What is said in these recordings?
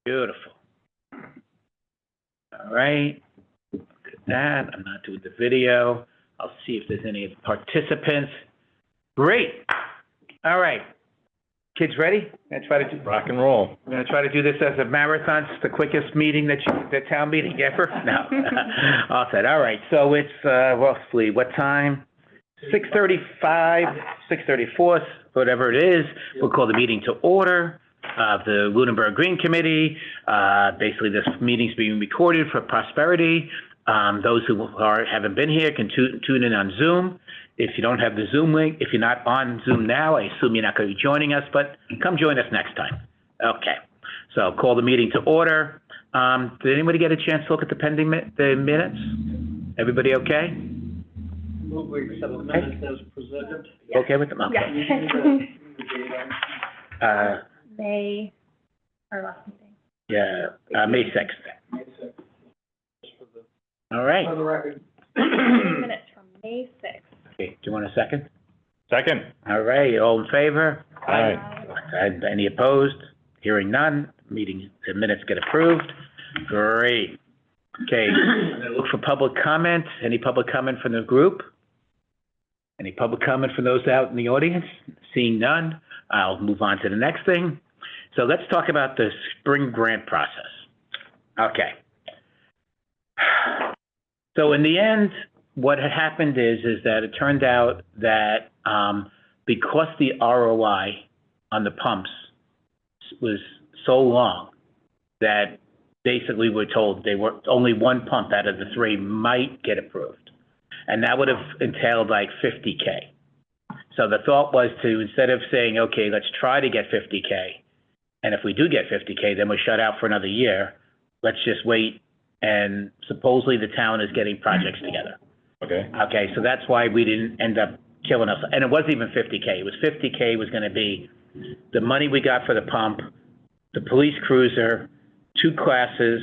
Beautiful. All right. Look at that. I'm not doing the video. I'll see if there's any participants. Great. All right. Kids ready? I'm gonna try to do, Rock and roll. I'm gonna try to do this as a marathon. It's the quickest meeting the town meeting ever. No. All set. All right. So it's, roughly what time? 6:35, 6:34, whatever it is. We'll call the meeting to order of the Lunenburg Green Committee. Basically, this meeting's being recorded for prosperity. Those who haven't been here can tune in on Zoom. If you don't have the Zoom link, if you're not on Zoom now, I assume you're not going to be joining us, but come join us next time. Okay. So call the meeting to order. Did anybody get a chance to look at the minutes? Everybody okay? Move we accept the minutes as presented. Okay with them? Okay. Yes. May, our last meeting. Yeah, May 6th. May 6th. Just for the, All right. for the record. Minutes from May 6th. Okay, do you want a second? Second. All right, all in favor? Aye. Any opposed? Hearing none, the minutes get approved. Great. Okay, I'm gonna look for public comment. Any public comment from the group? Any public comment from those out in the audience? Seeing none, I'll move on to the next thing. So let's talk about the spring grant process. Okay. So in the end, what had happened is that it turned out that because the ROI on the pumps was so long that basically we're told only one pump out of the three might get approved. And that would have entailed like $50K. So the thought was to, instead of saying, okay, let's try to get $50K, and if we do get $50K, then we're shut out for another year, let's just wait, and supposedly the town is getting projects together. Okay. Okay, so that's why we didn't end up killing us. And it wasn't even $50K. It was $50K was gonna be the money we got for the pump, the police cruiser, 2 classes,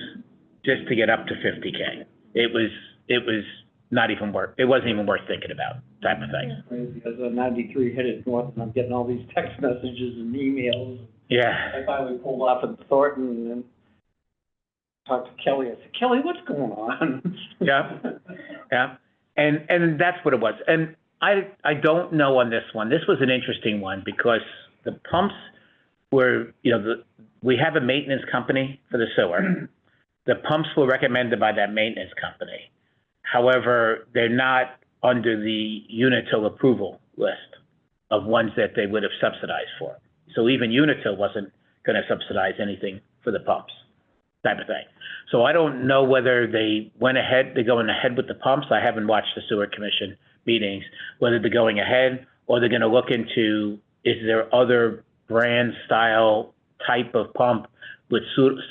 just to get up to $50K. It was not even it wasn't even worth thinking about, type of thing. Crazy, as a 93 headed north, and I'm getting all these text messages and emails. Yeah, I finally pulled off at Thornton and talked to Kelly. I said, Kelly, what's going on? Yeah. yeah. And that's what it was. And I don't know on this one. This was an interesting one because the pumps were, we have a maintenance company for the sewer. The pumps were recommended by that maintenance company. However, they're not under the Unitil approval list of ones that they would have subsidized for. So even Unitil wasn't going to subsidize anything for the pumps, type of thing. So I don't know whether they're going ahead with the pumps. I haven't watched the sewer commission meetings, whether they're going ahead or they're going to look into, is there other brand, style, type of pump with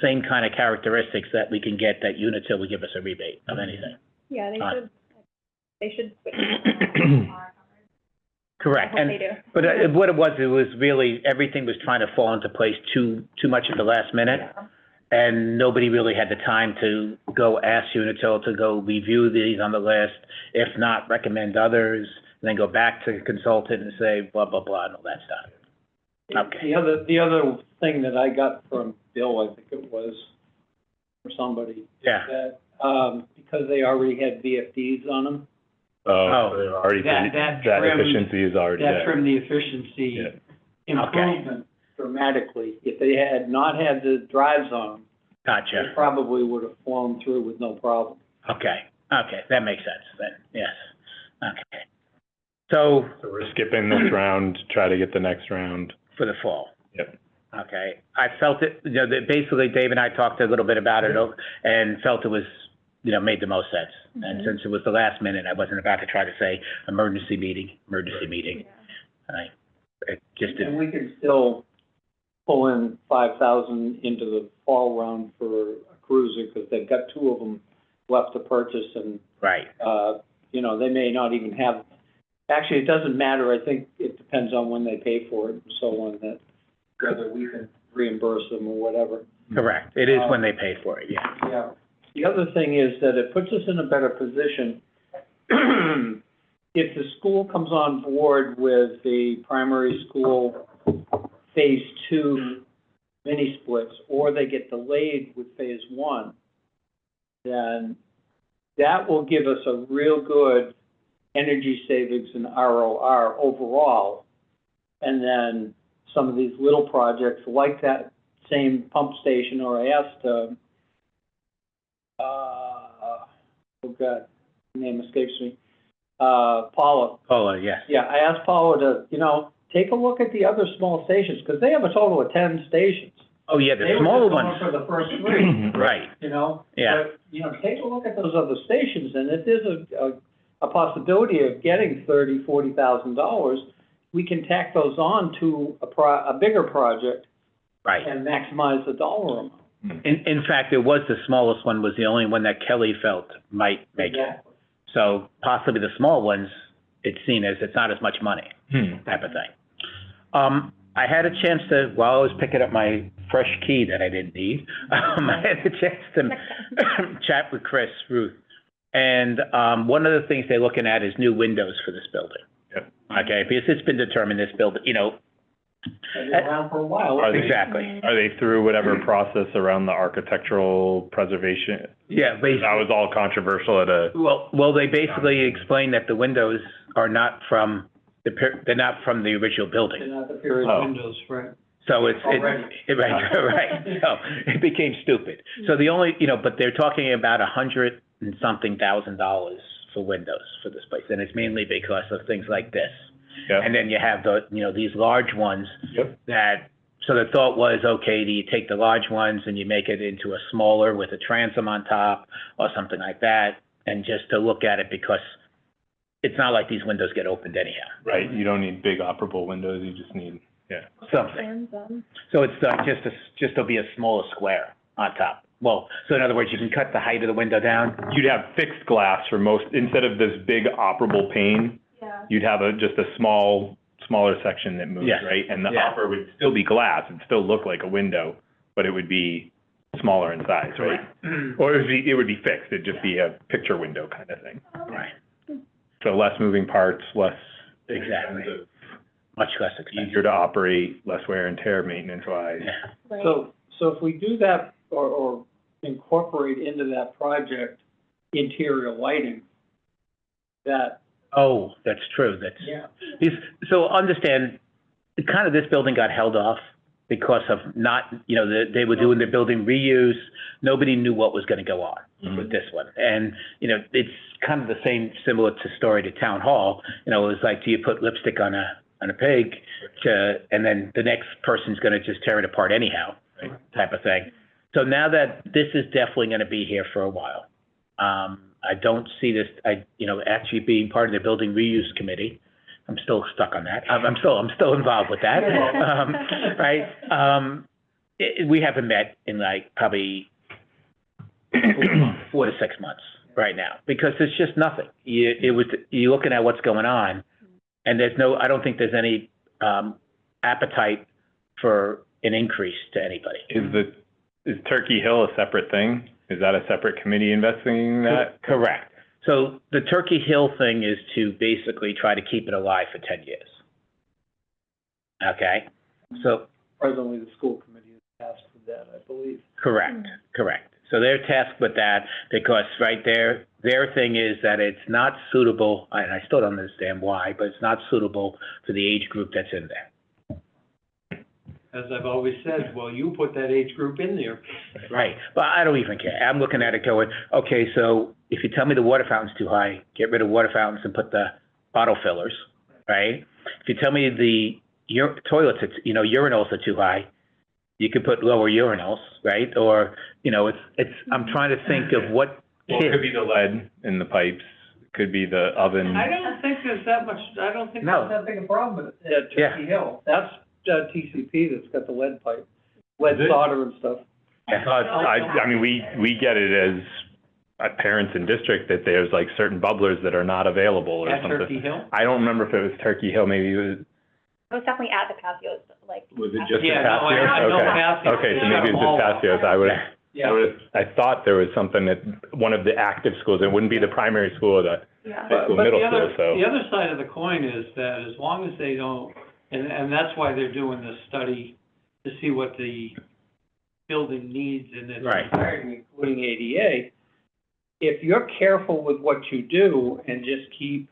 same kind of characteristics that we can get that Unitil would give us a rebate of anything. Yeah, they should switch to our Correct. I hope they do. But what it was really, everything was trying to fall into place too much at the last minute. Yeah. And nobody really had the time to go ask Unitil to go review these on the list, if not recommend others, and then go back to the consultant and say blah, blah, blah, and all that stuff. Okay. The other thing that I got from Bill, I think it was, or somebody, Yeah. that, because they already had VFDs on them, Oh. They're already, That that trimmed- efficiency is already that there. trimmed the efficiency Yeah. improvement dramatically. If they had not had the drives on them, they Gotcha. probably would have flown through with no problem. Okay. Okay. That makes sense then. Yes. Okay. So So we're skipping this round, try to get the next round. for the fall. Yep. Okay. I felt it, that basically Dave and I talked a little bit about it and felt it was, made the most sense. And since it was the last minute, I wasn't about to try to say emergency meeting. Yeah. It just And didn't. we can still pull in 5,000 into the fall round for a cruiser, because they've got 2 of them left to purchase, and, Right. they may not even have, actually, it doesn't matter. I think it depends on when they pay for it and so on, that whether we can reimburse them or whatever. Correct. It is when they pay for it, yeah. Yeah. The other thing is that it puts us in a better position if the school comes on board with the primary school phase 2 mini splits, or they get delayed with phase 1, then that will give us a real good energy savings in ROR overall. And then some of these little projects like that same pump station, or I asked, oh God, the name escapes me, Paula. Paula, yes. Yeah, I asked Paula to, take a look at the other small stations, because they have a total of 10 stations. Oh, yeah, They the were smaller just going ones, for the first 3, right, yeah. But, take a look at those other stations, and if there's a possibility of getting $30,000-$40,000, we can tack those on to a bigger project Right. and maximize the dollar amount. In fact, it was the smallest one, was the only one that Kelly felt might make it. Exactly. So possibly the small ones, it's seen as it's not as much money, type of thing. I had a chance to, while I was picking up my fresh key that I didn't need, I had a chance to chat with Chris Ruth. And, one of the things they're looking at is new windows for this building. Yep. Okay, because it's been determined this building, They've been around for a while. Are they- exactly. Are they through whatever process around the architectural preservation? Yeah, That basically. was all controversial at a, Well, they basically explained that the windows are not from they're not from the original They're building. not the period Oh. windows, right? So Already. right. So it became stupid. So the only, but they're talking about $100,000-something for windows for this place. And it's mainly because of things like this. yeah, And then you have these large ones yep, so the thought was, okay, do you take the large ones and you make it into a smaller with a transom on top or something like that? And just to look at it, because it's not like these windows get opened anyhow. right, you don't need big operable windows, you just need, Something. And, So it's just to be a smaller square on top. Well, so in other words, you can cut the height of the window down. you'd have fixed glass for most, instead of this big operable pane, yeah. you'd have just a smaller section that moves, Yes. right? And the Yeah. upper would still be glass, it'd still look like a window, but it would be smaller in size, right? Or it would be fixed, it'd just be a picture window kind of thing. Right, So less moving parts, less exactly. expensive, Much less expensive. easier to operate, less wear and tear maintenance wise. Yeah. Right. So if we do that, or incorporate into that project interior lighting, that, Oh, that's true. So understand, kind of this building got held off because of not, they were doing the building reuse. Nobody knew what was gonna go on with this one. And, it's kind of the same, similar to story to Town Hall. It was like, do you put lipstick on a pig and then the next person's gonna just tear it apart anyhow, type of thing. So now that this is definitely gonna be here for a while, I don't see this, actually being part of the building reuse committee. I'm still stuck on that. I'm still involved with that. Right? We haven't met in like probably 4 to 6 months right now, because it's just nothing. You're looking at what's going on, and I don't think there's any, appetite for an increase to anybody. Is Turkey Hill a separate thing? Is that a separate committee investigating that? Correct. So the Turkey Hill thing is to basically try to keep it alive for 10 years. Okay? So, presently the school committee is tasked with that, I believe. correct. So they're tasked with that because right there, their thing is that it's not suitable, and I still don't understand why, but it's not suitable for the age group that's in there. As I've always said, well, you put that age group in there. Right, but I don't even care. I'm looking at it going, okay, so if you tell me the water fountain's too high, get rid of water fountains and put the bottle fillers, right? If you tell me the toilets, urinals are too high, you could put lower urinals, right? Or, I'm trying to think of what. Well, it could be the lead in the pipes, could be the oven. I don't think there's that much, I don't think No. there's that big a problem with it. Turkey Hill, that's, TCP that's got the lead pipe, lead Is it? solder and stuff. I mean, we get it as parents in district that there's like certain bubblers that are not available or At something. Turkey Hill? I don't remember if it was Turkey Hill, maybe it was, It was definitely at the patios, like. was it just the Yeah, no, Passios? I know Okay. Passios. Okay, so They maybe have it's them all just out Passios, there. I would, I thought there was something at one of the active schools, it wouldn't be the primary school or the Yeah. high school, But middle the school, other, so. the other side of the coin is that as long as they don't, and that's why they're doing this study to see what the building needs in its Right. entirety. including ADA, if you're careful with what you do and just keep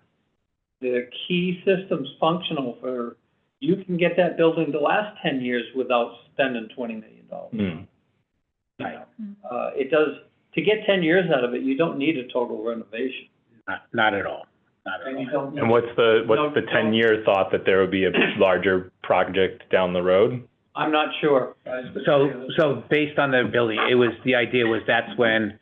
the key systems functional for, you can get that building to last 10 years without spending $20 million. Hmm. Right. It does, to get 10 years out of it, you don't need a total renovation. Not at all, not at And you all. don't need. And what's the No, 10-year thought that there would be a larger project down the road? I'm not sure. So based on the building, it was, the idea was that's when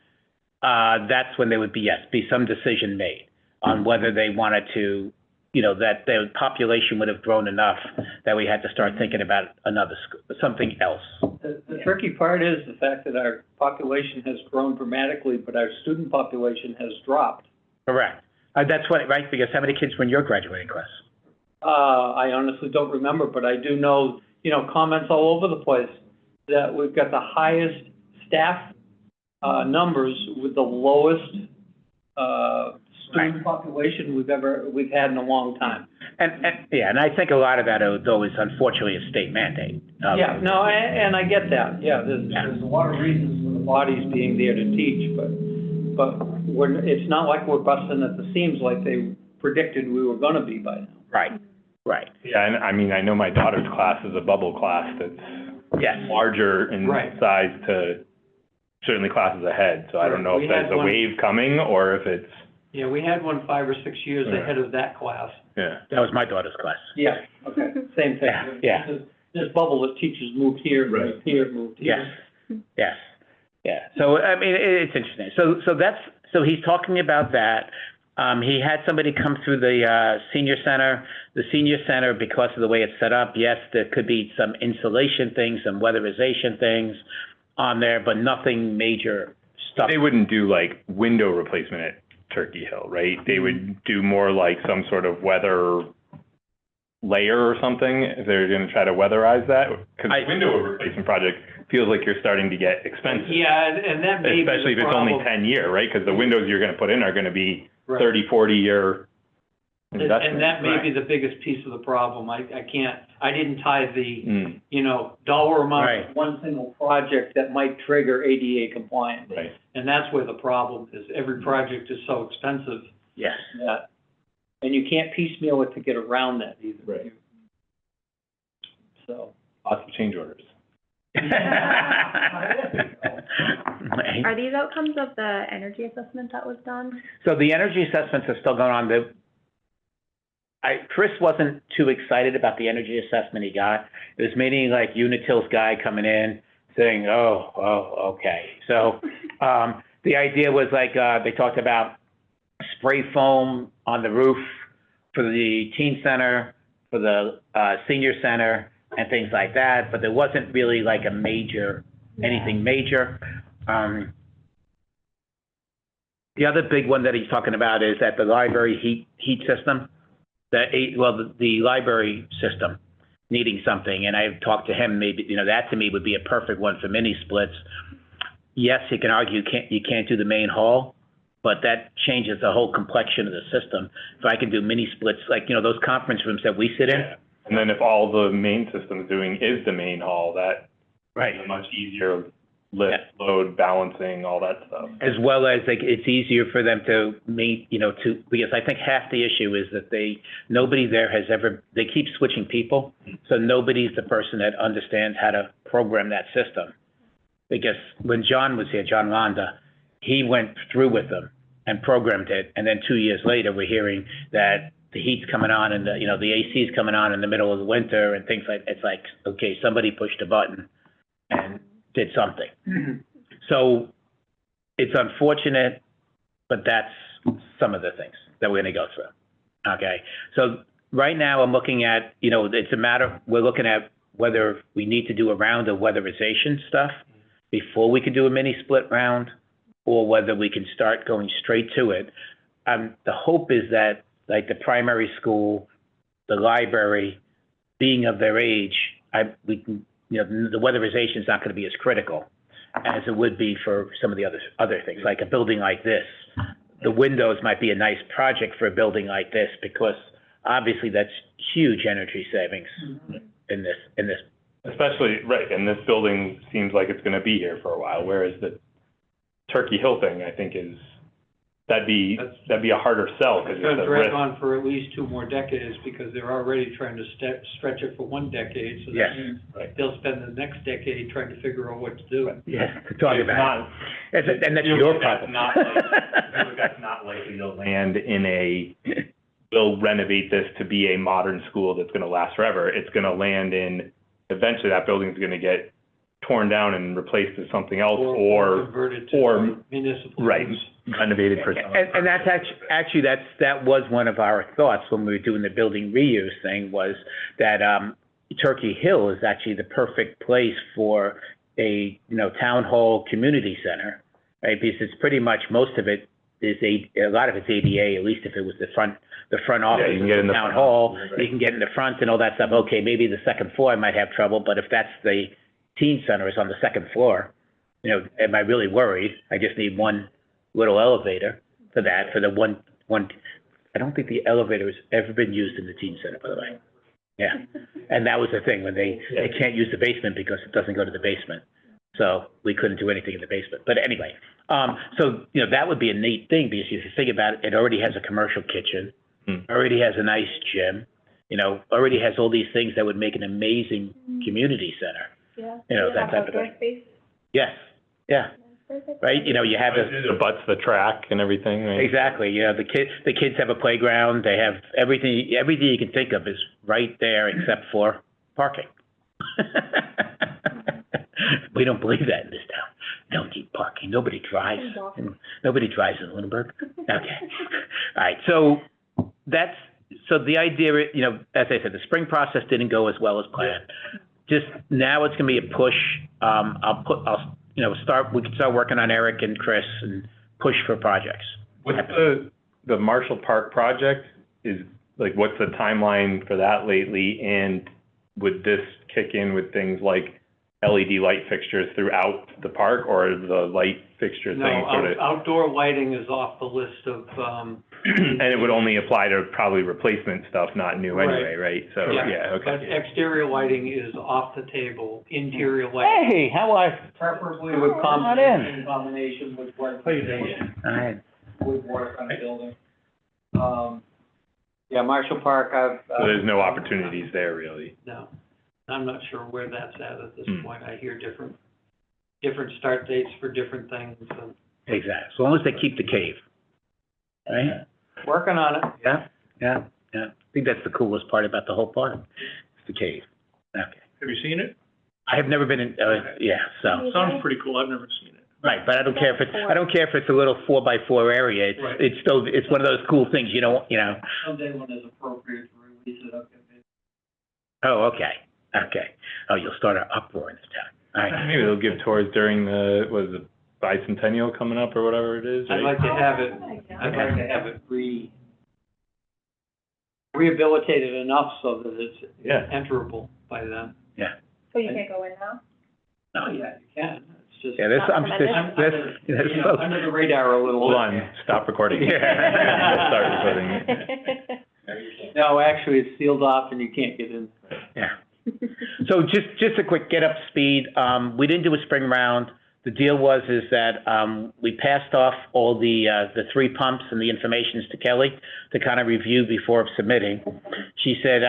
there would be some decision made on whether they wanted to, that the population would have grown enough that we had to start thinking about another school, something else. The tricky part is the fact that our population has grown dramatically, but our student population has dropped. Correct. That's what, right, because how many kids were in your graduating class? I honestly don't remember, but I do know, comments all over the place that we've got the highest staff, numbers with the lowest, student population we've had in a long time. And I think a lot of that, though, is unfortunately a state mandate. Yeah, no, and I get that, yeah, there's a lot of reasons for the bodies being there to teach, but it's not like we're busting at the seams like they predicted we were gonna be by now. Right. Yeah, and I mean, I know my daughter's class is a bubble class that's Yes. larger in Right. size to certainly classes ahead, so I don't know We if there's had a one- wave coming or if it's, Yeah, we had one 5 or 6 years Yeah. ahead of that class. yeah. That was my daughter's class. Yeah, okay, same thing. Yeah. This bubble that teachers moved here, Right. moved here, moved here. Yes. Yeah. So, I mean, it's interesting. So he's talking about that. He had somebody come through the senior center. The senior center, because of the way it's set up, yes, there could be some insulation things, some weatherization things on there, but nothing major stuff. They wouldn't do like window replacement at Turkey Hill, right? They would do more like some sort of weather layer or something, if they're gonna try to weatherize that? Because I- the window replacement project feels like you're starting to get expensive. Yeah, and that may be the Especially if it's only problem. 10-year, right? Because the windows you're gonna put in are gonna be Right. 30, 40-year And investment. that may be the biggest piece of the problem. I didn't tie the, Mm, dollar amount. Right. One single project that might trigger ADA compliance. right. And that's where the problem is. Every project is so expensive. Yes. That, and you can't piecemeal it to get around that either. Right. So. Lots of change orders. Are these outcomes of the energy assessment that was done? So the energy assessments are still going on. Chris wasn't too excited about the energy assessment he got. It was mainly like Unitil's guy coming in saying, oh, okay. So, the idea was like, they talked about spray foam on the roof for the teen center, for the, senior center, and things like that, but there wasn't really like anything major. The other big one that he's talking about is that the library heat system, the library system needing something, and I've talked to him, maybe, that to me would be a perfect one for mini splits. Yes, you can argue you can't do the main hall, but that changes the whole complexion of the system. If I can do mini splits, like, those conference rooms that we sit in. Yeah. And then if all the main system's doing is the main hall, that is a much easier lift, load, balancing, all that stuff. As well as, like, it's easier for them to meet, because I think half the issue is that nobody there they keep switching people, so nobody's the person that understands how to program that system. Because when John was here, John Londa, he went through with them and programmed it, and then 2 years later, we're hearing that the heat's coming on and the AC's coming on in the middle of the winter and things like, it's like, okay, somebody pushed a button and did something. So it's unfortunate, but that's some of the things that we're gonna go through, okay? So right now, I'm looking at, we're looking at whether we need to do a round of weatherization stuff before we can do a mini split round, or whether we can start going straight to it. The hope is that, like the primary school, the library, being of their age, the weatherization is not gonna be as critical. as it would be for some of the other things, like a building like this. The windows might be a nice project for a building like this, because obviously that's huge energy savings in this. Especially, right, and this building seems like it's gonna be here for a while, whereas the Turkey Hill thing, I think that'd be a harder sell, because It's it's gonna a drag risk. on for at least 2 more decades, because they're already trying to stretch it for 1 decade, so Yes. that means Right. they'll spend the next decade trying to figure out what to do. Yes, to talk It's about not- it. And that's you your look at problem. not like- you look at not likely to land in a, we'll renovate this to be a modern school that's gonna last forever. It's gonna land in, eventually that building's gonna get torn down and replaced with something else, or Converted or- to municipal right. use. renovated for. And that's actually, that was one of our thoughts when we were doing the building reuse thing, was that, Turkey Hill is actually the perfect place for a, town hall community center, right? Because it's pretty much, most of it is a lot of it's ADA, at least if it was the front office you can of get in the the town front hall, office, right. you can get in the front and all that stuff. Okay, maybe the second floor I might have trouble, but if that's the teen center is on the second floor, am I really worried? I just need one little elevator for that, for the one, I don't think the elevator has ever been used in the teen center, by the way. Yeah, and that was the thing, when they can't use the basement because it doesn't go to the basement. So we couldn't do anything in the basement. But anyway, so, that would be a neat thing, because if you think about it, it already has a commercial kitchen, already has a nice gym, already has all these things that would make an amazing community center. Yeah. That type of Outdoor thing. space. Yes, yeah, Perfect. right, you have this. It abuts the track and everything, right? Exactly, the kids have a playground, they have everything you can think of is right there except for parking. We don't believe that in this town. No need parking, nobody drives in Lunenburg. Okay, all right, so the idea, as I said, the spring process didn't go as well as planned. Just now it's gonna be a push, we can start working on Eric and Chris and push for projects. What's the Marshall Park project is, like, what's the timeline for that lately? And would this kick in with things like LED light fixtures throughout the park, or the light fixture thing No, sort of? outdoor lighting is off the list of, And it would only apply to probably replacement stuff, not new anyway, right? So, yeah, but okay. exterior lighting is off the table, interior lighting. Hey, how are Preferably with Come on in. combination with what How you doing? All right. would work on the building. Marshall Park, So there's no opportunities there, really. No, I'm not sure where that's at this Hmm. point. I hear different start dates for different things, and Exactly, as long as they keep the cave, right? working on it. Yeah. I think that's the coolest part about the whole park, is the cave. Okay. Have you seen it? I have never been in, so, Sounds pretty cool, I've never seen it. right, but I don't care if it's a little 4x4 area, Right. it's still, it's one of those cool things, Someday when it's appropriate to release it, I'll get it. Oh, okay. Oh, you'll start an uproar in this town. All right. Maybe they'll give tours during the bicentennial coming up, or whatever it is, I'd right? like to have it, I'd like to have it rehabilitated enough so that it's Yeah. enterable by then. So you can't go in now? Oh, yeah, you can, it's just. Yeah, Not recommended. Under the radar a little. Hold on, stop recording. Yeah. Start recording. No, actually, it's sealed off and you can't get in. Yeah. So just a quick get up to speed. We didn't do a spring round. The deal was that, we passed off all the 3 pumps and the informations to Kelly to kind of review before submitting. She said,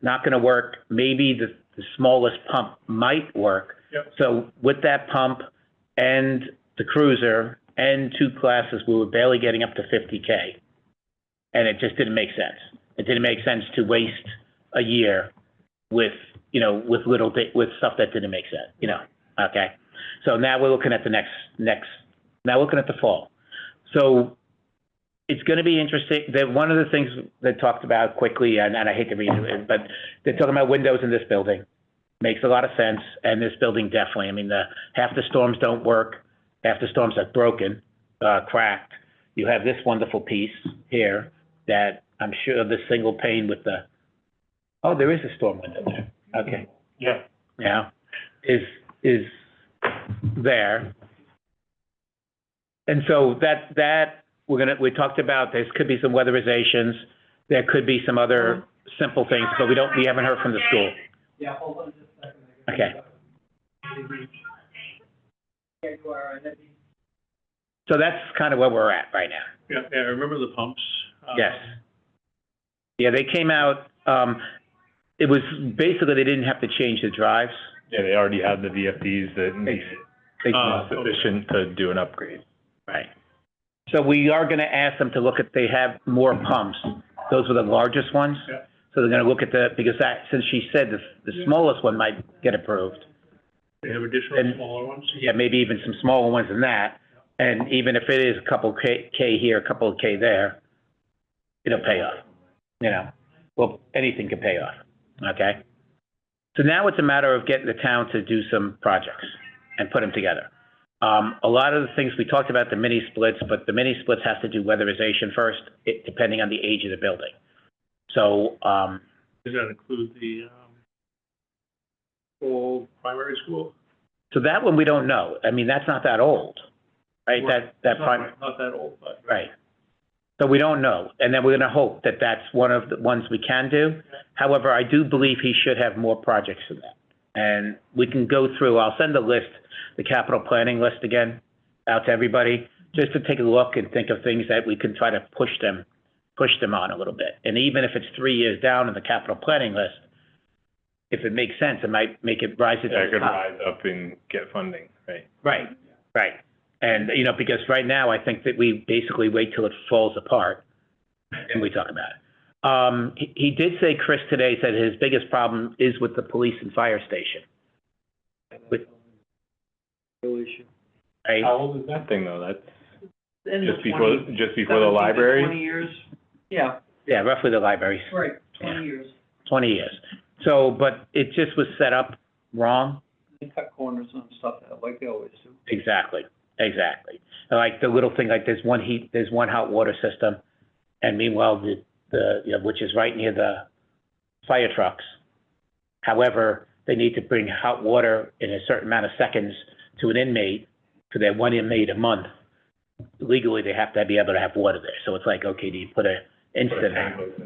not gonna work. Maybe the smallest pump might work. Yep. So with that pump and the cruiser and 2 classes, we were barely getting up to 50K. And it just didn't make sense. It didn't make sense to waste a year with with stuff that didn't make sense, okay? So now we're looking at the now we're looking at the fall. So it's gonna be interesting, that one of the things they talked about quickly, and I hate to read it, but they're talking about windows in this building. Makes a lot of sense, and this building definitely, I mean, half the storms don't work, half the storms are broken, cracked. You have this wonderful piece here that I'm sure the single pane with there is a storm window there, okay. Yeah. Yeah, is there. And so that, we talked about, there could be some weatherizations, there could be some other simple things, but we haven't heard from the school. Yeah, hold on just a second. Okay. So that's kind of where we're at right now. Yeah, I remember the pumps. Yes. Yeah, they came out, it was, basically, they didn't have to change the drives. Yeah, they already had the VFDs that made They- it sufficient to do an upgrade. Right. So we are gonna ask them to look at, they have more pumps. Those were the largest ones. Yeah. So they're gonna look at because that, since she said the smallest one might get approved. They have additional And- smaller ones? Yeah, maybe even some smaller ones than that. And even if it is a couple K here, a couple of K there, it'll pay off, you know? Well, anything can pay off, okay? So now it's a matter of getting the town to do some projects and put them together. A lot of the things, we talked about the mini splits, but the mini splits has to do weatherization first, depending on the age of the building. So, Does that include the, old primary school? so that one we don't know. I mean, that's not that old, right? That It's prime, not that old, but. right. So we don't know, and then we're gonna hope that that's one of the ones we can do. However, I do believe he should have more projects than that. And we can go through, I'll send a list, the capital planning list again, out to everybody, just to take a look and think of things that we can try to push them on a little bit. And even if it's 3 years down in the capital planning list, if it makes sense, it might make it rise to Yeah, it the could top. rise up and get funding, right? Right, right. And, you know, because right now, I think that we basically wait till it falls apart and we talk about it. He did say, Chris today said his biggest problem is with the police and fire station. With, Real issue. right? How old is that thing, though? That's In the just before 20 the 17 to library? 20 years, yeah, Yeah, roughly the libraries, right, 20 years. 20 years. So, but it just was set up wrong. They cut corners on stuff like they always do. Exactly, exactly. Like the little thing, like there's one hot water system, and meanwhile, you know, which is right near the fire trucks. However, they need to bring hot water in a certain amount of seconds to an inmate, for that one inmate a month. Legally, they have to be able to have water there. So it's like, okay, do you put a instant,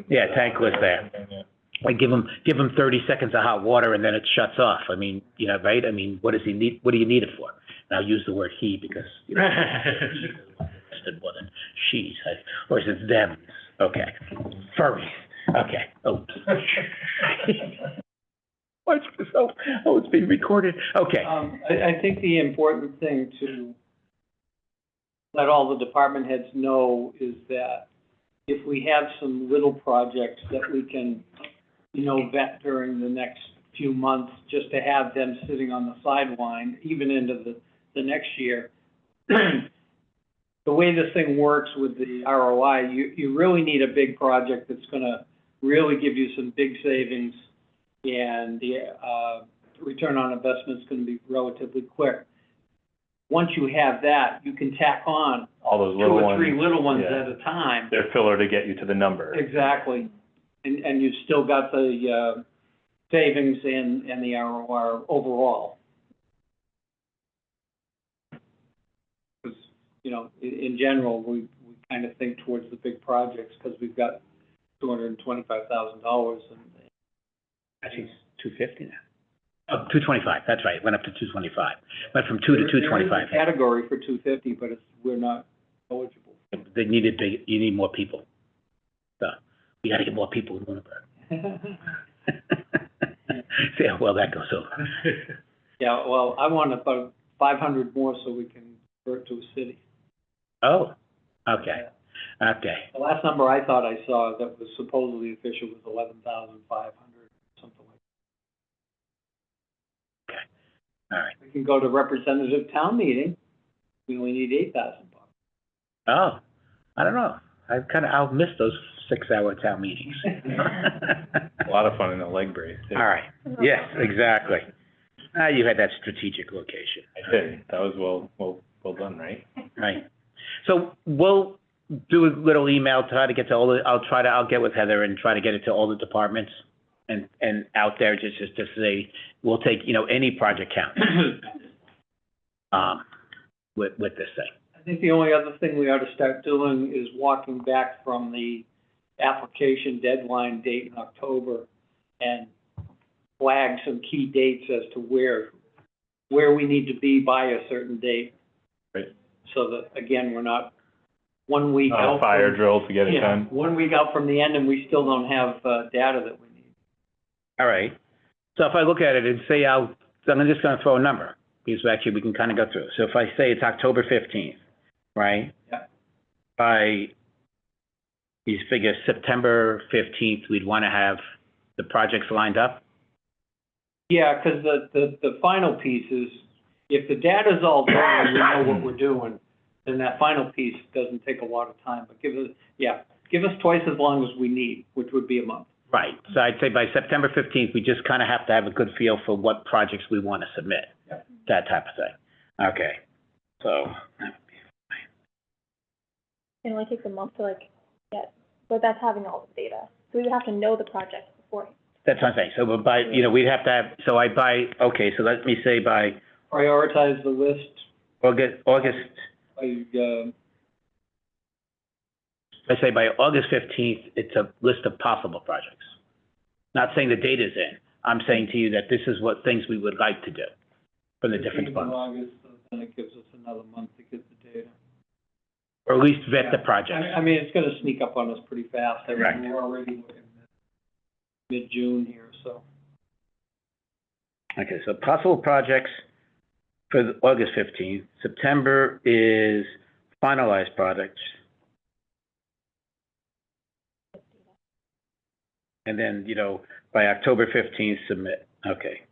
yeah, tankless there? Like give him 30 seconds of hot water and then it shuts off. I mean, you know, right? I mean, what does he need? What do you need it for? And I'll use the word he because, you know, more than she's, or is it them? Okay. Furries. Okay. Oops. Oh, it's being recorded. Okay. I think the important thing to let all the department heads know is that if we have some little projects that we can, you know, vet during the next few months, just to have them sitting on the sideline, even into the next year. The way this thing works with the ROI, you really need a big project that's gonna really give you some big savings, and the return on investment is gonna be relatively quick. Once you have that, you can tack on All those two little or ones. three little ones yeah. at a time. They're filler to get you to the number. Exactly. And you've still got the savings and the ROI overall. 'Cause, you know, in general, we kind of think towards the big projects because we've got $225,000 and Actually, it's 250 now. Oh, 225, that's right, went up to 225. Went from 2 to 225. There is a category for 250, but we're not eligible. They needed you need more people. So, we gotta get more people in Lunenburg. See how well that goes over. Yeah, well, I want about 500 more so we can convert to a city. Oh, okay, okay. The last number I thought I saw that was supposedly official was 11,500, something like All right. that. We can go to representative town meeting, we only need $8,000. Oh, I don't know. I'll miss those 6-hour town meetings. A lot of fun in the leg brace. too. All right, yes, exactly. You had that strategic location. I did. That was well done, right? Right. So we'll do a little email, try to get to I'll get with Heather and try to get it to all the departments and out there just to say, we'll take, you know, any project counts. with this thing. I think the only other thing we ought to start doing is walking back from the application deadline date in October and flag some key dates as to where we need to be by a certain date. Right. So that, again, we're not 1 week out. Fire from- drill to get it Yeah, done. 1 week out from the end and we still don't have, data that we need. All right. So if I look at it and say I'm just gonna throw a number, because actually we can kind of go through. So if I say it's October 15th, right? Yeah. By these figures, September 15th, we'd want to have the projects lined up? Yeah, because the final piece is, if the data's all there and we know what we're doing, then that final piece doesn't take a lot of time, but give us twice as long as we need, which would be a month. Right. So I'd say by September 15th, we just kind of have to have a good feel for what projects we want to submit. Yeah. That type of thing. Okay. So, It only takes a month to like get, but that's having all the data. So we would have to know the project before. that's what I'm saying. So by, we'd have to have, so okay, so let me say by Prioritize the list August, by, I say by August 15th, it's a list of possible projects. Not saying the data's in. I'm saying to you that this is what things we would like to do from the different 15th of funds. August, so then it gives us another month to get the data. Or at least vet the projects. I mean, it's gonna sneak up on us pretty fast. I mean, Correct. we're already looking at mid-June here, so. Okay, so possible projects for August 15th. September is finalized projects. And then, by October 15th, submit. Okay.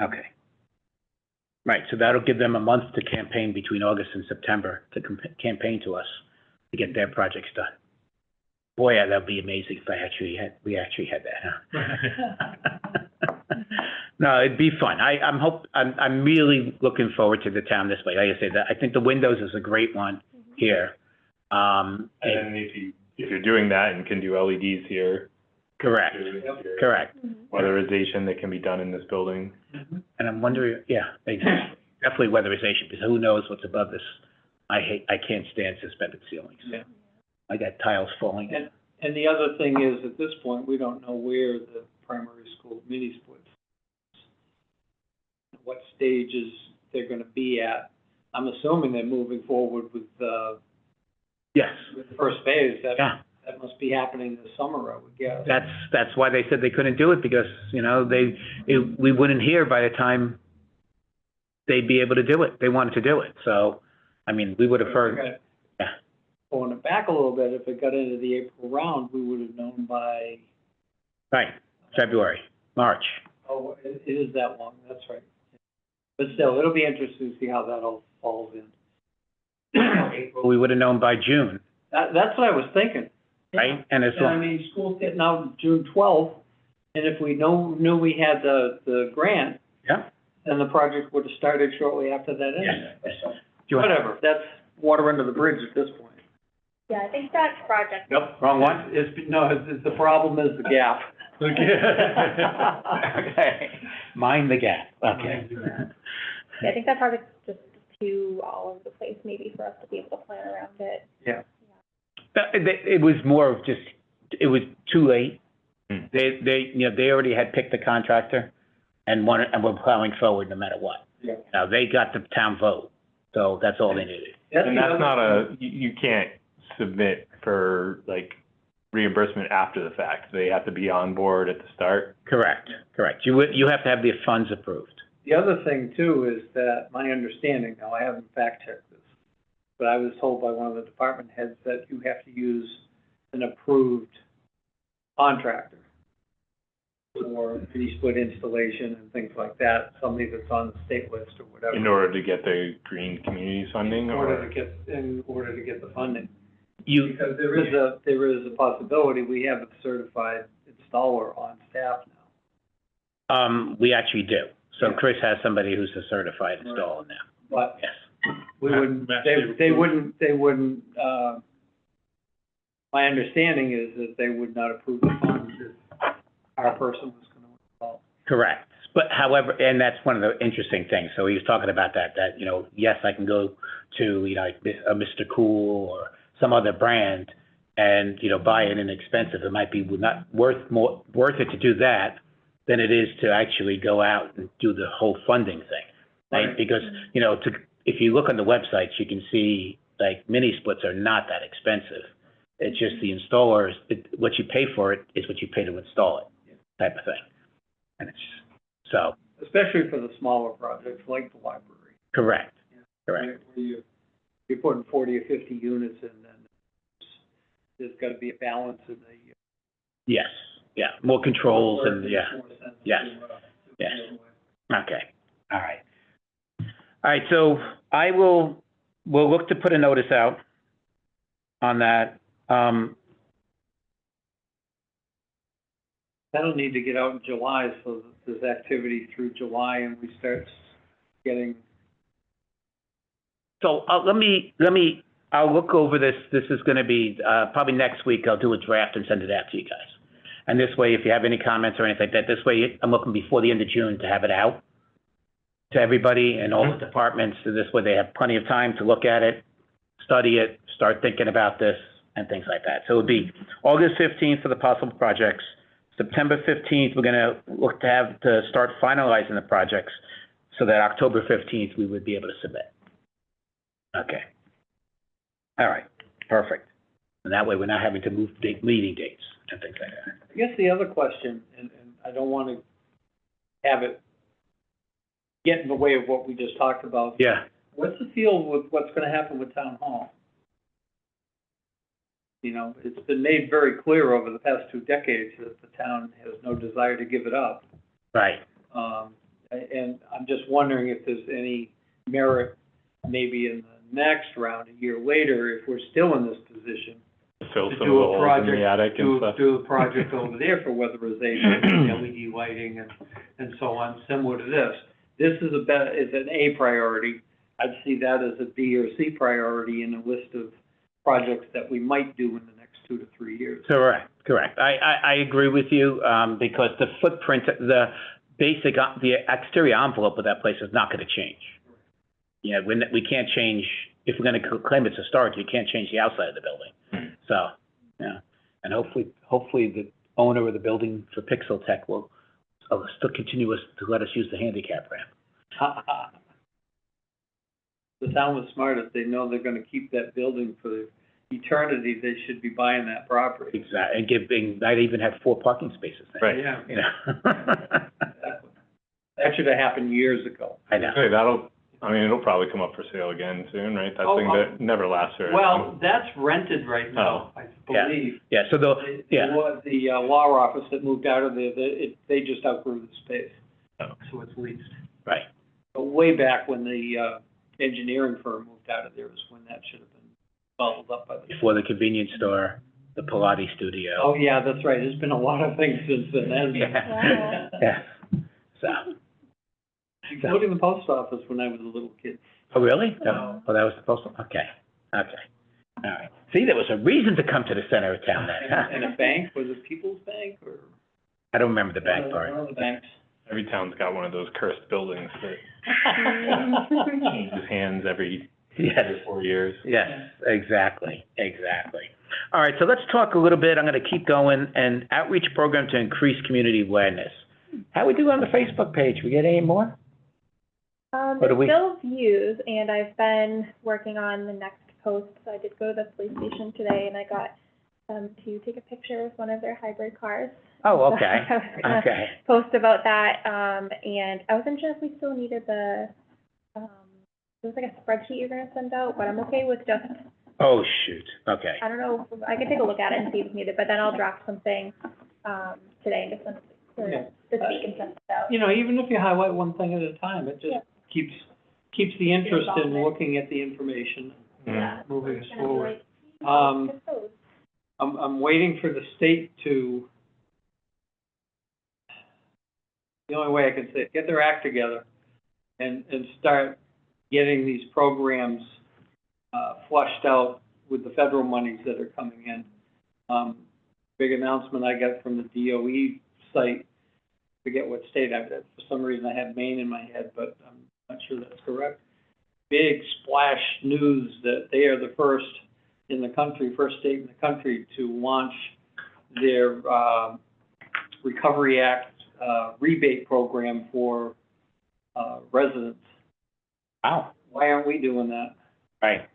Okay. Right, so that'll give them a month to campaign between August and September to campaign to us to get their projects done. Boy, yeah, that'd be amazing if we actually had that, huh? No, it'd be fun. I'm really looking forward to the town this way. Like I say, I think the windows is a great one here. And then if you're doing that and can do LEDs here. Correct, your correct. Weatherization that can be done in this building. And I'm wondering, definitely weatherization, because who knows what's above this? I can't stand suspended ceilings. Yeah. I got tiles falling in. And the other thing is, at this point, we don't know where the primary school mini splits, what stages they're gonna be at. I'm assuming they're moving forward with Yes, the first phase. yeah. That must be happening this summer, I would guess. That's why they said they couldn't do it, because, we wouldn't hear by the time they'd be able to do it. They wanted to do it, so, I mean, we would have heard, yeah. Pulling it back a little bit, if it got into the April round, we would have known by, Right, February, March. oh, it is that long, that's right. But still, it'll be interesting to see how that all falls in. April, we would have known by June, That's what I was thinking. right? And it's, And I mean, school's getting out June 12th, and if we knew we had the grant, yeah. then the project would have started shortly after that anyway. Yes. So, Do you want- whatever, that's water under the bridge at this point. Yeah, I think that project. Nope, wrong one? The problem is the gap. Okay, mind the gap, okay. Yeah, I think that project's just too all over the place, maybe for us to be able to plan around it. Yeah. It was more of just, it was too late. Hmm. They already had picked the contractor and were plowing forward no matter what. Yeah. Now, they got the town vote, so that's all they needed. And that's not you can't submit for reimbursement after the fact. They have to be on board at the start. Correct. You have to have the funds approved. The other thing too is that my understanding, now I haven't fact checked this, but I was told by one of the department heads that you have to use an approved contractor for mini split installation and things like that, somebody that's on the state list or whatever. In order to get the green communities funding, In or? order to get the funding. You, Because there is a possibility, we have a certified installer on staff now. we actually do. So Yeah. Chris has somebody who's a certified installer now, But yes. we wouldn't, Mass they wouldn't, my understanding is that they would not approve the funds if our person was gonna install. Correct, But however, and that's one of the interesting things. So he was talking about that, you know, yes, I can go to, you know, like a Mr. Cool or some other brand and, you know, buy it inexpensive. It might be not worth it to do that than it is to actually go out and do the whole funding thing, right? Right. Because, you know, if you look on the websites, you can see like mini splits are not that expensive. It's just the installers, what you pay for it is what you pay to install it, type of thing. And it's, so, Especially for the smaller projects like the library. correct, Yeah. correct. Where you're putting 40 or 50 units in, then there's gotta be a balance in the. Yes, yeah, more controls where it and, makes yeah, more sense yes, to yes. the other way. okay, all right. All right, so we'll look to put a notice out on that. That'll need to get out in July, so that there's activity through July and we start getting, So, I'll look over this. This is gonna be, probably next week. I'll do a draft and send it out to you guys. And this way, if you have any comments or anything like that, this way, I'm looking before the end of June to have it out to everybody and all the departments. So this way, they have plenty of time to look at it, study it, start thinking about this and things like that. So it would be August 15th for the possible projects. September 15th, we're gonna look to start finalizing the projects so that October 15th, we would be able to submit. Okay. All right, perfect. And that way, we're not having to move meeting dates and things like that. I guess the other question, and I don't wanna have it get in the way of what we just talked about. Yeah, What's the feel with what's gonna happen with Town Hall? You know, it's been made very clear over the past 2 decades that the town has no desire to give it up. right. And I'm just wondering if there's any merit, maybe in the next round, a year later, if we're still in this position, Fill to some of do the a holes in project, the attic and stuff. do a project over there for weatherization, LED lighting and so on, similar to this. This is is an A priority. I'd see that as a B or C priority in a list of projects that we might do in the next 2 to 3 years. Correct. I agree with you, because the footprint, the exterior envelope of that place is not gonna change. Yeah, we can't change, if we're gonna claim it's historic, you can't change the outside of the building. So, yeah, and hopefully the owner of the building for Pixel Tech will still continue to let us use the handicap ramp. The town was smart. If they know they're gonna keep that building for eternity, they should be buying that property. Exactly, and might even have 4 parking spaces there. Right. Yeah, You know? exactly. That should have happened years ago. I know. Hey, it'll probably come up for sale again soon, right? That Oh, thing that never lasts very Well, long. that's rented right now, I Yeah. believe. Yeah, so yeah. The law office that moved out of there, they just outgrew the space. Oh. So it's leased. Right. But way back when the engineering firm moved out of there is when that should have been bubbled up by the. Before the convenience store, the Pilates studio. Oh, yeah, that's right. There's been a lot of things since then, hasn't there? Yeah, yeah. So, Including the post office when I was a little kid. oh, really? Oh, that was the postal, okay, all right. See, there was a reason to come to the center of town then, huh? And a bank, was it People's Bank or? I don't remember the bank part. One of the banks. Every town's got one of those cursed buildings that changes hands every Yes, 4 years. yes, exactly. All right, so let's talk a little bit, I'm gonna keep going, and outreach program to increase community awareness. How we do on the Facebook page? We get any more? What do we- There's still views, and I've been working on the next post. So I did go to the police station today, and I got to take a picture with one of their hybrid cars. Oh, okay, So I was gonna okay. post about that, and I wasn't sure if we still needed the, there was like a spreadsheet you're gonna send out, but I'm okay with just, Oh, shoot, okay. I don't know, I can take a look at it and see if it's needed, but then I'll draft something, today and just send it, or Yeah. this week and send it out. You know, even if you highlight one thing at a time, it just Yeah. keeps the interest in Involvement. looking at the information, Yeah. moving us It's gonna be forward. like, Um, "Get those." I'm waiting for the state to, the only way I can say it, get their act together and start getting these programs, flushed out with the federal monies that are coming in. Big announcement I got from the DOE site forget what state, for some reason I have Maine in my head, but I'm not sure that's correct. Big splash news that they are the first in the country, first state in the country to launch their, Recovery Act, rebate program for, residents. Wow, Why aren't we doing that? right.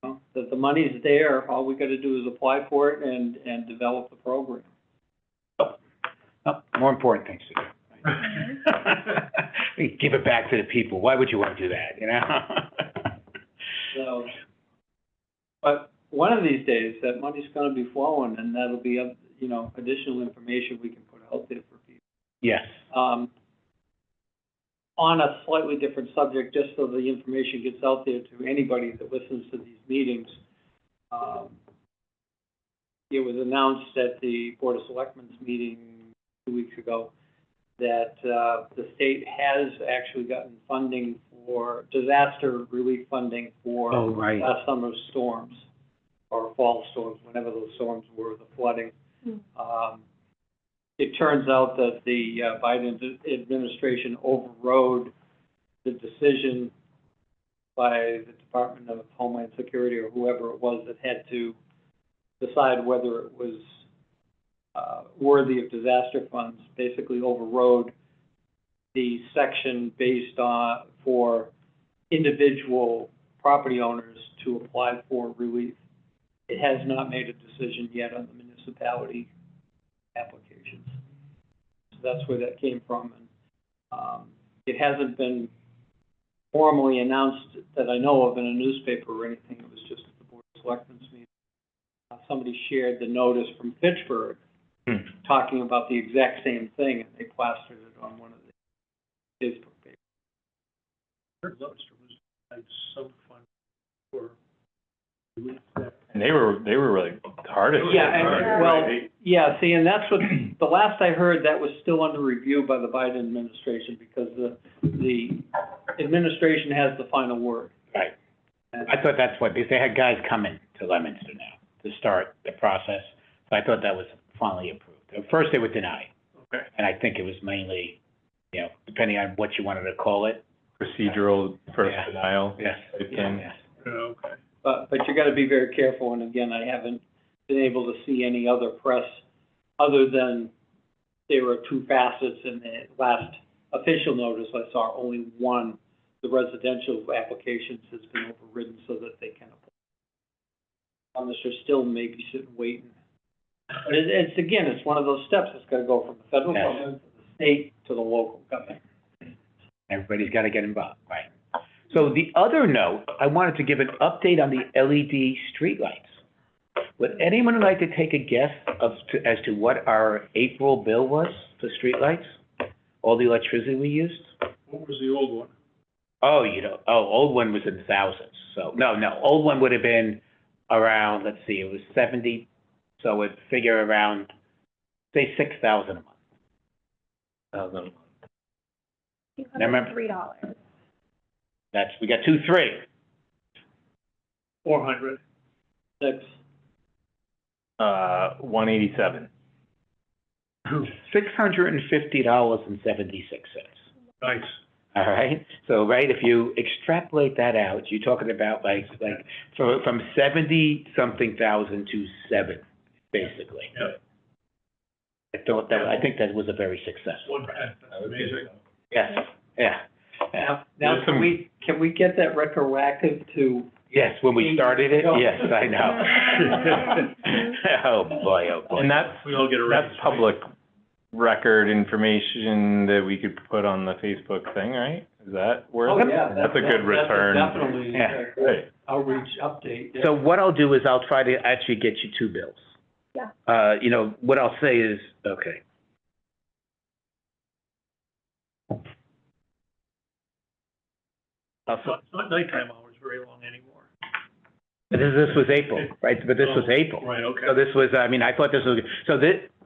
Well, that the money's there, all we gotta do is apply for it and develop the program. Oh, more important things to do. Give it back to the people. Why would you want to do that, you know? So, but one of these days, that money's gonna be flowing, and that'll be, you know, additional information we can put out there for people. Yes. On a slightly different subject, just so the information gets out there to anybody that listens to these meetings, it was announced at the Board of Selectmen's meeting 2 weeks ago that, the state has actually gotten funding for disaster relief funding for Oh, right. last summer's storms, or fall storms, whenever those storms were, the flooding. It turns out that the Biden administration overrode the decision by the Department of Homeland Security or whoever it was that had to decide whether it was worthy of disaster funds, basically overrode the section based on, for individual property owners to apply for relief. It has not made a decision yet on the municipality applications. So that's where that came from. And it hasn't been formally announced that I know of in a newspaper or anything. It was just at the Board of Selectmen's meeting. Somebody shared the notice from Fitchburg talking about the exact same thing, and they plastered it on one of the Facebook pages. Lobster was like some fun for relief that. And they were really hard at it. Yeah, and, right? well, yeah, see, and that's what, the last I heard, that was still under review by the Biden administration, because the administration has the final word. Right. I thought that's what, because they had guys coming to Leominster now to start the process. So I thought that was finally approved. At first, they were denied. Okay. And I think it was mainly, you know, depending on what you wanted to call it. Procedural first Yeah. denial Yes. type thing. Yes. Okay. But you gotta be very careful, and again, I haven't been able to see any other press other than there were two facets in the last official notice I saw, only one, the residential applications has been overridden so that they can apply. Others are still maybe sitting waiting. But it's, again, it's one of those steps, it's gotta go from the federal Yes. government to the state to the local government. Everybody's got to get involved, right? So the other note, I wanted to give an update on the LED streetlights. Would anyone like to take a guess as to what our April bill was for streetlights? All the electricity we used? What was the old one? Oh, old one was in thousands, so, no, old one would have been around, let's see, it was 70, so it'd figure around, say, 6,000 a month. $203. We got 2-3. 400. 6. 187. $650.76. Nice. All right, so, right, if you extrapolate that out, you're talking about like, from 70-something thousand to 7, basically. Yeah. I think that was a very successful. That's amazing. Yes, yeah. Now, There's some- can we get that retroactive to? Yes, when we started it, yes, I know. Oh, boy, oh, boy. And that's, We all get a raise. that's public record information that we could put on the Facebook thing, right? Is that worth Oh, it? yeah. That's a good return. Definitely, Yeah. Right. outreach update. yeah. So what I'll do is I'll try to actually get you 2 bills. Yeah. You know, what I'll say is, okay. It's not nighttime hours very long anymore. This was April, right? But this was April. Right, okay. So this was, I mean, I thought this was, so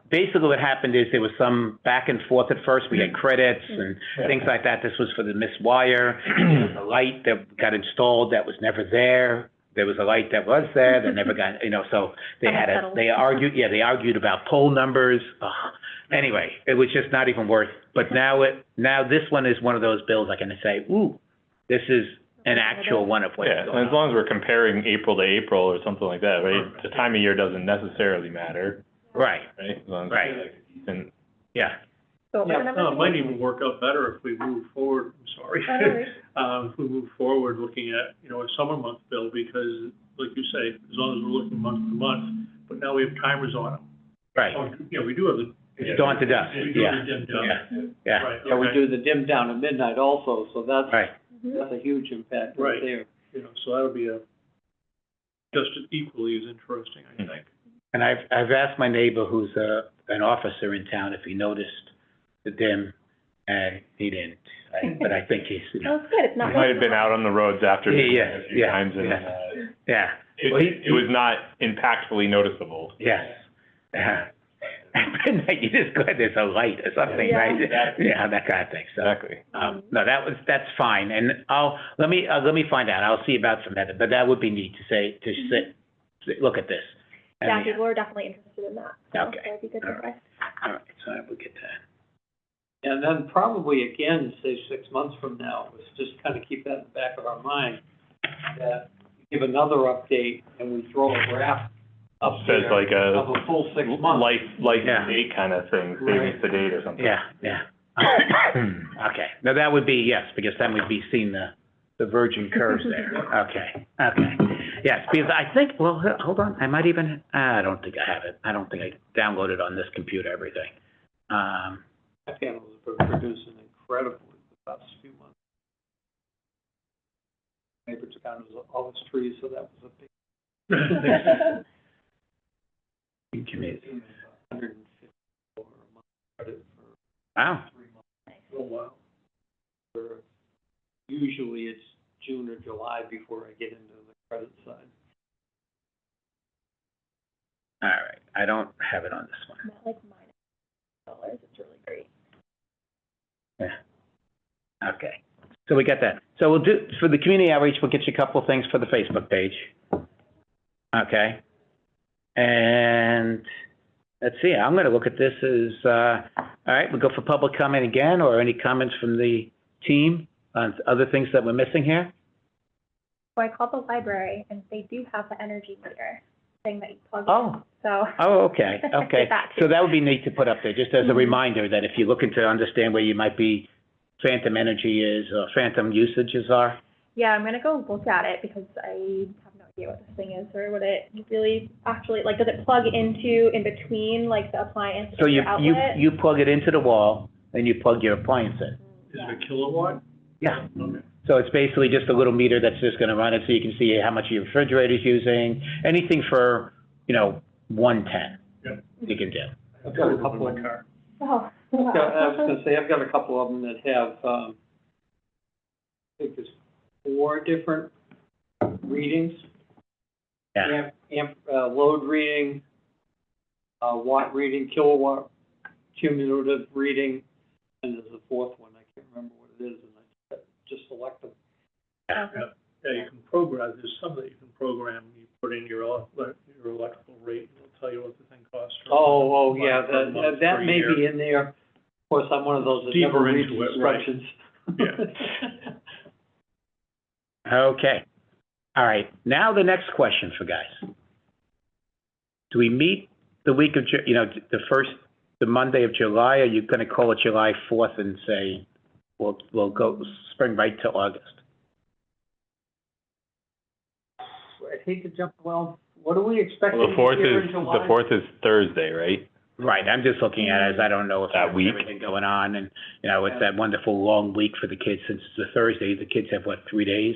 basically what happened is there was some back and forth at first. We had credits and things like that. This was for the missed wire. There was a light that got installed that was never there. There was a light that was there that never got, you know, so they argued about poll numbers. Anyway, it was just not even worth, but now this one is one of those bills I can say, ooh, this is an actual one of what's Yeah, going and as on. long as we're comparing April to April or something like that, right? The time of year doesn't necessarily matter, Right, right? As long as Right. it's like a decent. yeah, So what were the Yeah, numbers No, it might again? even work out better if we move forward, I'm sorry. Oh, no worries. If we move forward looking at, a summer month bill, because like you say, as long as we're looking month to month, but now we have timers on them. right. Oh, yeah, we do have the. Dawn to dusk, We do have yeah, the dim down. yeah, yeah, Right, Yeah, we okay. do the dim down at midnight also, so that's right. a huge impact Right. right there. So that'll be just equally as interesting, I Hmm. think. And I've asked my neighbor who's an officer in town if he noticed the dim, and he didn't. But I think he's, Oh, it's good, it's He not. might have been out on the roads after Yeah, a few yeah, times and, yeah. yeah, Well, it was not impactfully noticeable. yes. At midnight, you just go ahead, there's a light or something, Yeah. right? Yeah, that kind of thing, so. Exactly. No, that's fine, and let me find out, I'll see about some method, but that would be neat to look at this. And Yeah, the- people are definitely interested in that, so Okay. that'd be good to All right. try. All right, so I will get that. And then probably again, say 6 months from now, let's just kind of keep that in the back of our mind, that we give another update and we throw a graph up Says there like of a full 6 months. life Yeah. to date kind of thing, savings to date or something. Yeah. Okay, now that would be, yes, because then we'd be seeing the virgin curves there. Okay. Yes, because I think, well, hold on, I might even, I don't think I have it. I don't think I downloaded on this computer everything. My panels have been producing incredibly the past few months. Neighbor took out all his trees, so that was a big, Committee. 150 a month credit for Wow, 3 months. Oh, wow. For- Usually it's June or July before I get into the credit side. all right, I don't have it on this one. Not like $-, it's really great. Yeah. Okay, so we got that. So we'll do, for the community outreach, we'll get you a couple of things for the Facebook page. Okay? And, let's see, I'm gonna look at this as, all right, we'll go for public comment again, or any comments from the team on other things that we're missing here? So I called the library and they do have the energy meter thing that you plug in, Oh. so. Oh, okay, okay. Did that too. So that would be neat to put up there, just as a Mhm. reminder that if you're looking to understand where you might be, phantom energy is, or phantom usages are. Yeah, I'm gonna go look at it because I have no idea what this thing is or what it really actually, like, does it plug into in between, like, the appliance So and you, your outlet? you plug it into the wall, and you plug your appliance in. Is it a kilowatt? Yeah. Okay. So it's basically just a little meter that's just gonna run it, so you can see how much your refrigerator's using, anything for, 110. Yep. You can do. I've got a Over couple my of, car. Oh, I was wow. gonna say, I've got a couple of them that have, I think there's 4 different readings. Yeah. Load reading, watt reading, kilowatt, cumulative reading, and there's a 4th one, I can't remember what it is, and I just select them. Okay. Yeah, you can program, there's some that you can program, you put in your electrical rate, and it'll tell you what the thing costs. per Oh, month, yeah, per month, that per may year. be in there. Of course, I'm one of those that never Deeper reads into it, right. instructions. Okay. All right, now the next question for guys. Do we meet the week of, the Monday of July, or are you gonna call it July 4th and say, we'll go spring right to August? I'd hate to jump, well, what are we expecting Well, here in July? the fourth is Thursday, right? Right, I'm just looking at it as I don't know if That there's week. everything going on, and, it's that wonderful long week for the kids, since it's a Thursday, the kids have, 3 days?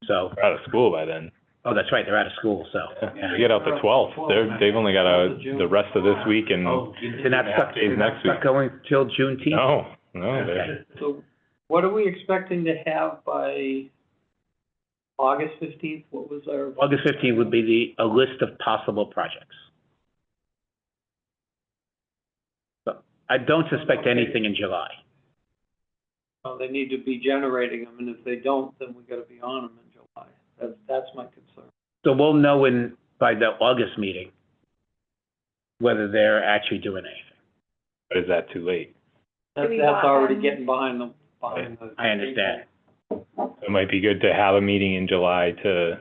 So, They're out of school by then. oh, that's right, they're out of school, so, yeah. They get out the 12th. They've only got the rest of this week and They're not stuck, days they're not next week. stuck going till Juneteenth? No, they're, Okay. So what are we expecting to have by August 15th? What was our? August 15th would be a list of possible projects. So, I don't suspect Okay. anything in July. They need to be generating them, and if they don't, then we gotta be on them in July. That's my concern. So we'll know by the August meeting whether they're actually doing anything. Or is that too late? Do we That's want already them- getting behind the. I understand. It might be good to have a meeting in July to,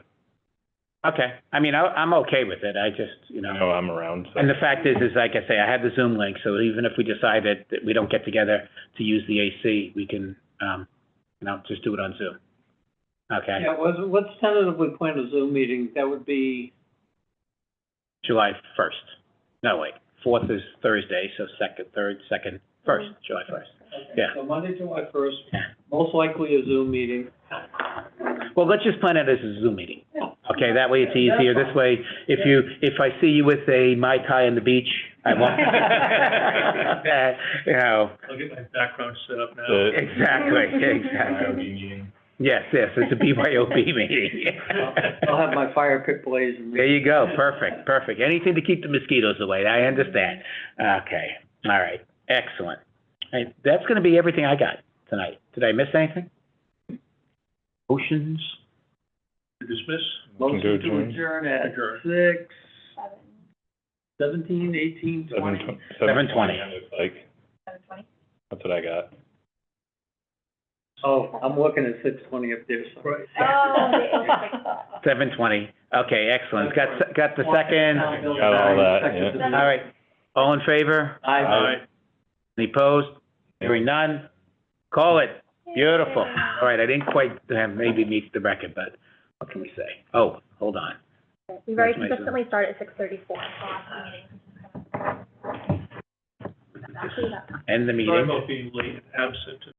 Okay, I mean, I'm okay with it, I just, I know I'm around, so. and the fact is like I say, I had the Zoom link, so even if we decided that we don't get together to use the AC, we can, just do it on Zoom. Okay, Yeah, what's tentatively planned a Zoom meeting? That would be, July 1st. No, wait, 4th is Thursday, so 1st, July 1st. Yeah. so Monday, July 1st, Yeah. most likely a Zoom meeting. Well, let's just plan it as a Zoom meeting. Yeah. Okay, that way it's easier. This way, if I see you with a Mai Tai on the beach, I won't. I'll get my background set up now. Exactly. Yes, it's a BYOB meeting. I'll have my fire pit blazing. There you go, perfect. Anything to keep the mosquitoes away, I understand. Okay, all right, excellent. All right, that's gonna be everything I got tonight. Did I miss anything? Motions? Dismiss? Motion to Adjourn. adjourn at Adjourn. 17, 18, 20. 7:20. Like, 7:20. that's what I got. Oh, I'm looking at 6:20 up there, so. Right. Oh, 7:20, okay, excellent. Got the second? Got all that, yeah. All right, all in favor? Aye. Any opposed? Hearing none? Call it. Beautiful. All right, I didn't quite maybe meet the record, but what can we say? Oh, hold on. We very That's my Zoom. consistently start at 6:34, so last meeting. Exactly that time. End the Sorry meeting. about being late and absent.